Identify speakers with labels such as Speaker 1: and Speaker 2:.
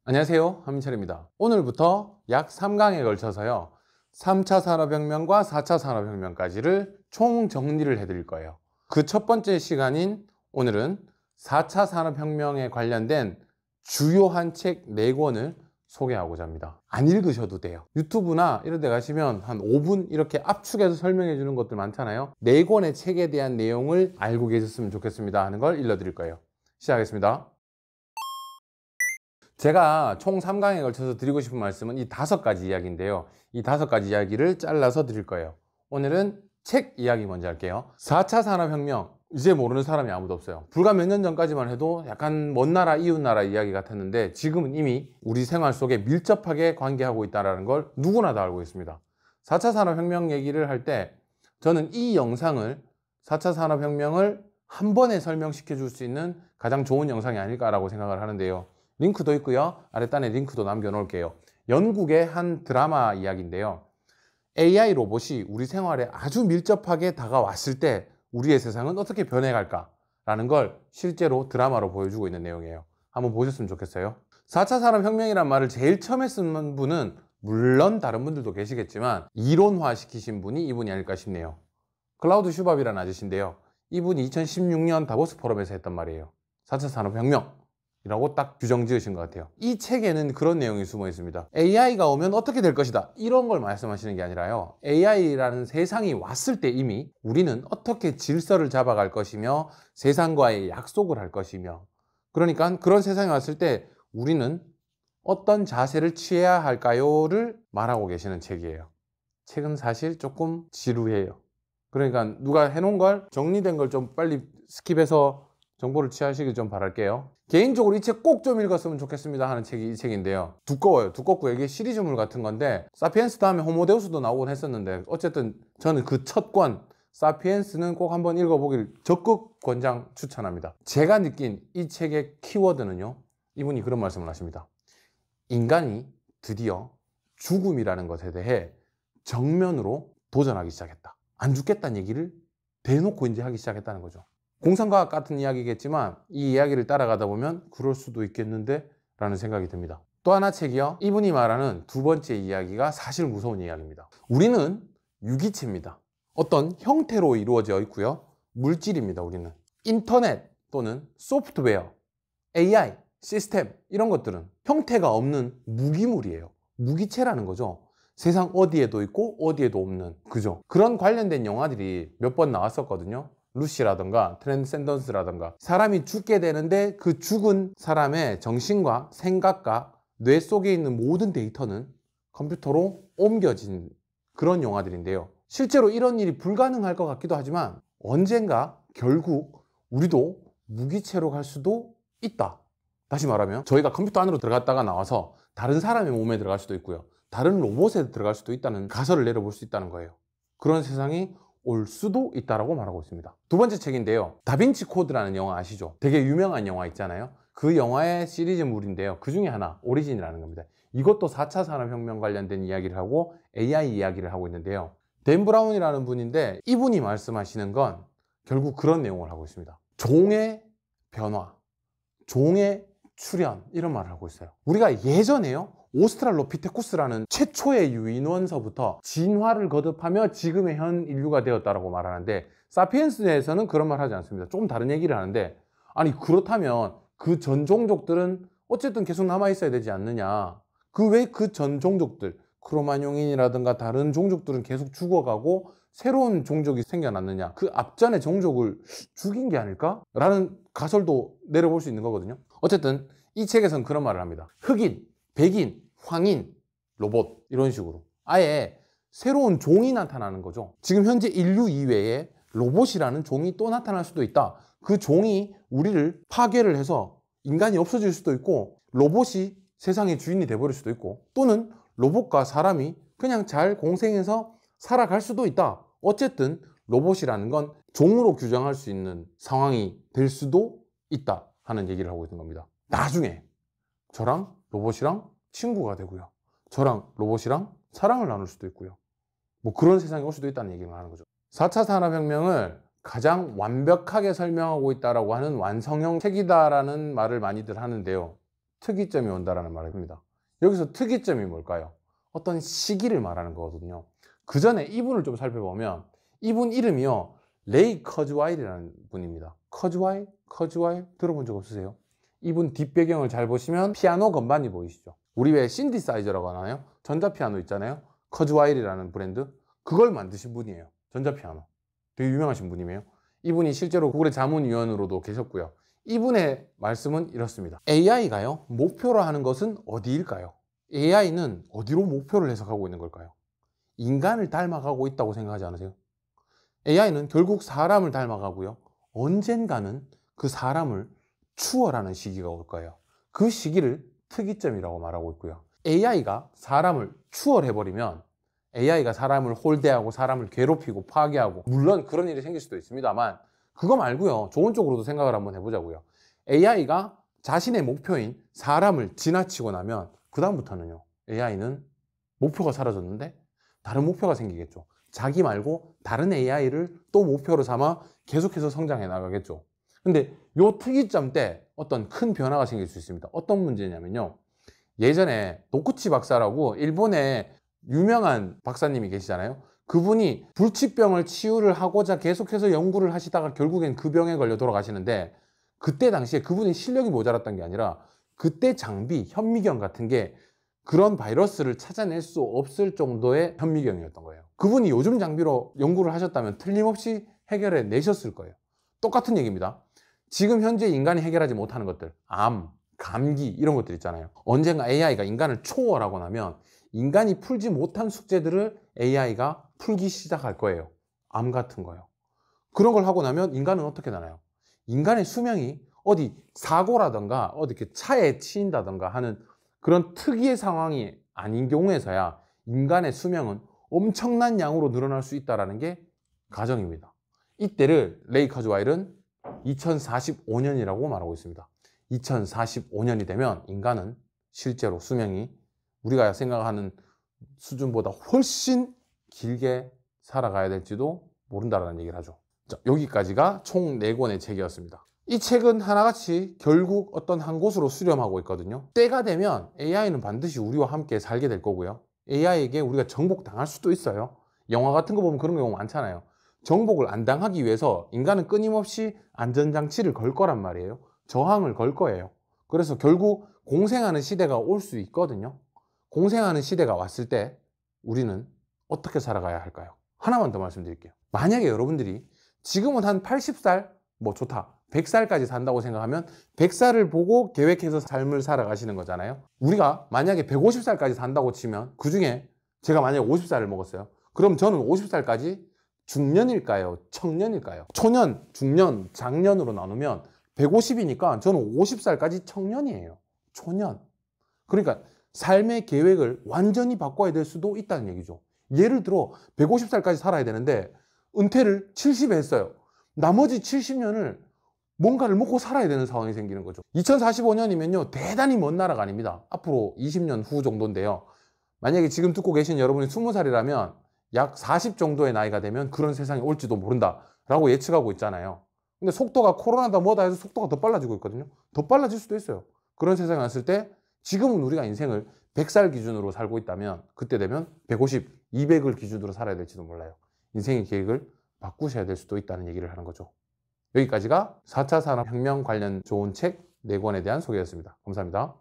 Speaker 1: 안녕하세요, 한민철입니다. 오늘부터 약 3강에 걸쳐서요 3차 산업혁명과 4차 산업혁명까지를 총 정리를 해드릴 거예요. 그 첫 번째 시간인 오늘은 4차 산업혁명에 관련된 주요한 책 4권을 소개하고자 합니다. 안 읽으셔도 돼요. 유튜브나 이런 데 가시면 한 5분 이렇게 압축해서 설명해 주는 것들 많잖아요. 4권의 책에 대한 내용을 알고 계셨으면 좋겠습니다 하는 걸 일러드릴 거예요. 시작하겠습니다. 제가 총 3강에 걸쳐서 드리고 싶은 말씀은 이 5가지 이야기인데요. 이 5가지 이야기를 잘라서 드릴 거예요. 오늘은 책 이야기 먼저 할게요. 4차 산업혁명, 이제 모르는 사람이 아무도 없어요. 불과 몇 년 전까지만 해도 약간 먼 나라, 이웃 나라 이야기 같았는데 지금은 이미 우리 생활 속에 밀접하게 관계하고 있다는 걸 누구나 다 알고 있습니다. 4차 산업혁명 얘기를 할 때 저는 이 영상을 4차 산업혁명을 한 번에 설명시켜 줄 수 있는 가장 좋은 영상이 아닐까라고 생각을 하는데요. 링크도 있고요. 아랫단에 링크도 남겨놓을게요. 영국의 한 드라마 이야기인데요. AI 로봇이 우리 생활에 아주 밀접하게 다가왔을 때 우리의 세상은 어떻게 변해갈까라는 걸 실제로 드라마로 보여주고 있는 내용이에요. 한번 보셨으면 좋겠어요. 4차 산업혁명이란 말을 제일 처음에 쓴 분은 물론 다른 분들도 계시겠지만 이론화 시키신 분이 이분이 아닐까 싶네요. 클라우드 슈밥이라는 아저씨인데요. 이분이 2016년 다보스 포럼에서 했단 말이에요. 4차 산업혁명 이라고 딱 규정 지으신 것 같아요. 이 책에는 그런 내용이 숨어 있습니다. AI가 오면 어떻게 될 것이다 이런 걸 말씀하시는 게 아니라요, AI라는 세상이 왔을 때 이미 우리는 어떻게 질서를 잡아갈 것이며 세상과의 약속을 할 것이며, 그러니까 그런 세상이 왔을 때 우리는 어떤 자세를 취해야 할까요를 말하고 계시는 책이에요. 책은 사실 조금 지루해요. 그러니까 누가 해놓은 걸 정리된 걸 좀 빨리 스킵해서 정보를 취하시길 좀 바랄게요. 개인적으로 이 책 꼭 좀 읽었으면 좋겠습니다 하는 책이 이 책인데요. 두꺼워요. 두껍고 이게 시리즈물 같은 건데 사피엔스 다음에 호모데우스도 나오곤 했었는데 어쨌든 저는 그 첫 권 사피엔스는 꼭 한번 읽어보길 적극 권장 추천합니다. 제가 느낀 이 책의 키워드는요, 이분이 그런 말씀을 하십니다. 인간이 드디어 죽음이라는 것에 대해 정면으로 도전하기 시작했다. 안 죽겠다는 얘기를 대놓고 이제 하기 시작했다는 거죠. 공상과학 같은 이야기겠지만 이 이야기를 따라가다 보면 그럴 수도 있겠는데 라는 생각이 듭니다. 또 하나 책이요, 이분이 말하는 두 번째 이야기가 사실 무서운 이야기입니다. 우리는 유기체입니다. 어떤 형태로 이루어져 있고요, 물질입니다. 우리는 인터넷 또는 소프트웨어, AI, 시스템 이런 것들은 형태가 없는 무기물이에요. 무기체라는 거죠. 세상 어디에도 있고 어디에도 없는, 그죠? 그런 관련된 영화들이 몇 번 나왔었거든요. 루시라던가 트랜센던스라던가. 사람이 죽게 되는데 그 죽은 사람의 정신과 생각과 뇌 속에 있는 모든 데이터는 컴퓨터로 옮겨진 그런 영화들인데요. 실제로 이런 일이 불가능할 것 같기도 하지만 언젠가 결국 우리도 무기체로 갈 수도 있다. 다시 말하면 저희가 컴퓨터 안으로 들어갔다가 나와서 다른 사람의 몸에 들어갈 수도 있고요, 다른 로봇에 들어갈 수도 있다는 가설을 내려볼 수 있다는 거예요. 그런 세상이 올 수도 있다라고 말하고 있습니다. 두 번째 책인데요, 다빈치 코드라는 영화 아시죠? 되게 유명한 영화 있잖아요. 그 영화의 시리즈물인데요, 그 중에 하나 오리진이라는 겁니다. 이것도 4차 산업혁명 관련된 이야기를 하고 AI 이야기를 하고 있는데요, 댄 브라운이라는 분인데 이분이 말씀하시는 건 결국 그런 내용을 하고 있습니다. 종의 변화, 종의 출현 이런 말을 하고 있어요. 우리가 예전에요, 오스트랄로피테쿠스라는 최초의 유인원서부터 진화를 거듭하며 지금의 현 인류가 되었다라고 말하는데 사피엔스에서는 그런 말 하지 않습니다. 조금 다른 얘기를 하는데, 아니 그렇다면 그 전 종족들은 어쨌든 계속 남아 있어야 되지 않느냐, 그 왜 그 전 종족들 크로마뇽인이라든가 다른 종족들은 계속 죽어가고 새로운 종족이 생겨났느냐, 그 앞전의 종족을 죽인 게 아닐까? 라는 가설도 내려볼 수 있는 거거든요. 어쨌든 이 책에서는 그런 말을 합니다. 흑인, 백인, 황인, 로봇 이런 식으로 아예 새로운 종이 나타나는 거죠. 지금 현재 인류 이외에 로봇이라는 종이 또 나타날 수도 있다. 그 종이 우리를 파괴를 해서 인간이 없어질 수도 있고 로봇이 세상의 주인이 돼버릴 수도 있고, 또는 로봇과 사람이 그냥 잘 공생해서 살아갈 수도 있다. 어쨌든 로봇이라는 건 종으로 규정할 수 있는 상황이 될 수도 있다 하는 얘기를 하고 있는 겁니다. 나중에 저랑 로봇이랑 친구가 되고요, 저랑 로봇이랑 사랑을 나눌 수도 있고요, 뭐 그런 세상이 올 수도 있다는 얘기를 하는 거죠. 4차 산업혁명을 가장 완벽하게 설명하고 있다라고 하는 완성형 책이다라는 말을 많이들 하는데요, 특이점이 온다라는 말을 합니다. 여기서 특이점이 뭘까요? 어떤 시기를 말하는 거거든요. 그 전에 이분을 좀 살펴보면 이분 이름이요, 레이 커즈와일이라는 분입니다. 커즈와일 들어본 적 없으세요? 이분 뒷배경을 잘 보시면 피아노 건반이 보이시죠? 우리 왜 신디사이저라고 하나요? 전자피아노 있잖아요. 커즈와일이라는 브랜드, 그걸 만드신 분이에요. 전자피아노 되게 유명하신 분이에요. 이분이 실제로 구글의 자문위원으로도 계셨고요. 이분의 말씀은 이렇습니다. AI가요, 목표로 하는 것은 어디일까요? AI는 어디로 목표를 해석하고 있는 걸까요? 인간을 닮아가고 있다고 생각하지 않으세요? AI는 결국 사람을 닮아가고요, 언젠가는 그 사람을 추월하는 시기가 올 거예요. 그 시기를 특이점이라고 말하고 있고요. AI가 사람을 추월해버리면, AI가 사람을 홀대하고 사람을 괴롭히고 파괴하고, 물론 그런 일이 생길 수도 있습니다만 그거 말고요, 좋은 쪽으로도 생각을 한번 해보자고요. AI가 자신의 목표인 사람을 지나치고 나면 그 다음부터는요, AI는 목표가 사라졌는데 다른 목표가 생기겠죠. 자기 말고 다른 AI를 또 목표로 삼아 계속해서 성장해 나가겠죠. 근데 요 특이점 때 어떤 큰 변화가 생길 수 있습니다. 어떤 문제냐면요, 예전에 노쿠치 박사라고 일본의 유명한 박사님이 계시잖아요. 그분이 불치병을 치유를 하고자 계속해서 연구를 하시다가 결국엔 그 병에 걸려 돌아가시는데, 그때 당시에 그분이 실력이 모자랐던 게 아니라 그때 장비, 현미경 같은 게 그런 바이러스를 찾아낼 수 없을 정도의 현미경이었던 거예요. 그분이 요즘 장비로 연구를 하셨다면 틀림없이 해결해 내셨을 거예요. 똑같은 얘기입니다. 지금 현재 인간이 해결하지 못하는 것들, 암, 감기 이런 것들 있잖아요. 언젠가 AI가 인간을 초월하고 나면 인간이 풀지 못한 숙제들을 AI가 풀기 시작할 거예요. 암 같은 거요. 그런 걸 하고 나면 인간은 어떻게 되나요? 인간의 수명이 어디 사고라든가 어디 이렇게 차에 치인다든가 하는 그런 특이의 상황이 아닌 경우에서야 인간의 수명은 엄청난 양으로 늘어날 수 있다는 게 가정입니다. 이때를 레이 커즈와일은 2045년이라고 말하고 있습니다. 2045년이 되면 인간은 실제로 수명이 우리가 생각하는 수준보다 훨씬 길게 살아가야 될지도 모른다는 얘기를 하죠. 자, 여기까지가 총 4권의 책이었습니다. 이 책은 하나같이 결국 어떤 한 곳으로 수렴하고 있거든요. 때가 되면 AI는 반드시 우리와 함께 살게 될 거고요. AI에게 우리가 정복당할 수도 있어요. 영화 같은 거 보면 그런 경우 많잖아요. 정복을 안 당하기 위해서 인간은 끊임없이 안전장치를 걸 거란 말이에요. 저항을 걸 거예요. 그래서 결국 공생하는 시대가 올 수 있거든요. 공생하는 시대가 왔을 때 우리는 어떻게 살아가야 할까요? 하나만 더 말씀드릴게요. 만약에 여러분들이 지금은 한 80살, 뭐 좋다, 100살까지 산다고 생각하면 100살을 보고 계획해서 삶을 살아가시는 거잖아요. 우리가 만약에 150살까지 산다고 치면 그 중에 제가 만약에 50살을 먹었어요. 그럼 저는 50살까지 중년일까요? 청년일까요? 초년, 중년, 장년으로 나누면 150이니까 저는 50살까지 청년이에요. 초년. 그러니까 삶의 계획을 완전히 바꿔야 될 수도 있다는 얘기죠. 예를 들어 150살까지 살아야 되는데 은퇴를 70에 했어요. 나머지 70년을 뭔가를 먹고 살아야 되는 상황이 생기는 거죠. 2045년이면요 대단히 먼 나라가 아닙니다. 앞으로 20년 후 정도인데요. 만약에 지금 듣고 계신 여러분이 20살이라면 약 40 정도의 나이가 되면 그런 세상이 올지도 모른다 라고 예측하고 있잖아요. 근데 속도가 코로나다 뭐다 해서 속도가 더 빨라지고 있거든요. 더 빨라질 수도 있어요. 그런 세상이 왔을 때 지금은 우리가 인생을 100살 기준으로 살고 있다면 그때 되면 150, 200을 기준으로 살아야 될지도 몰라요. 인생의 계획을 바꾸셔야 될 수도 있다는 얘기를 하는 거죠. 여기까지가 4차 산업혁명 관련 좋은 책 4권에 대한 소개였습니다. 감사합니다.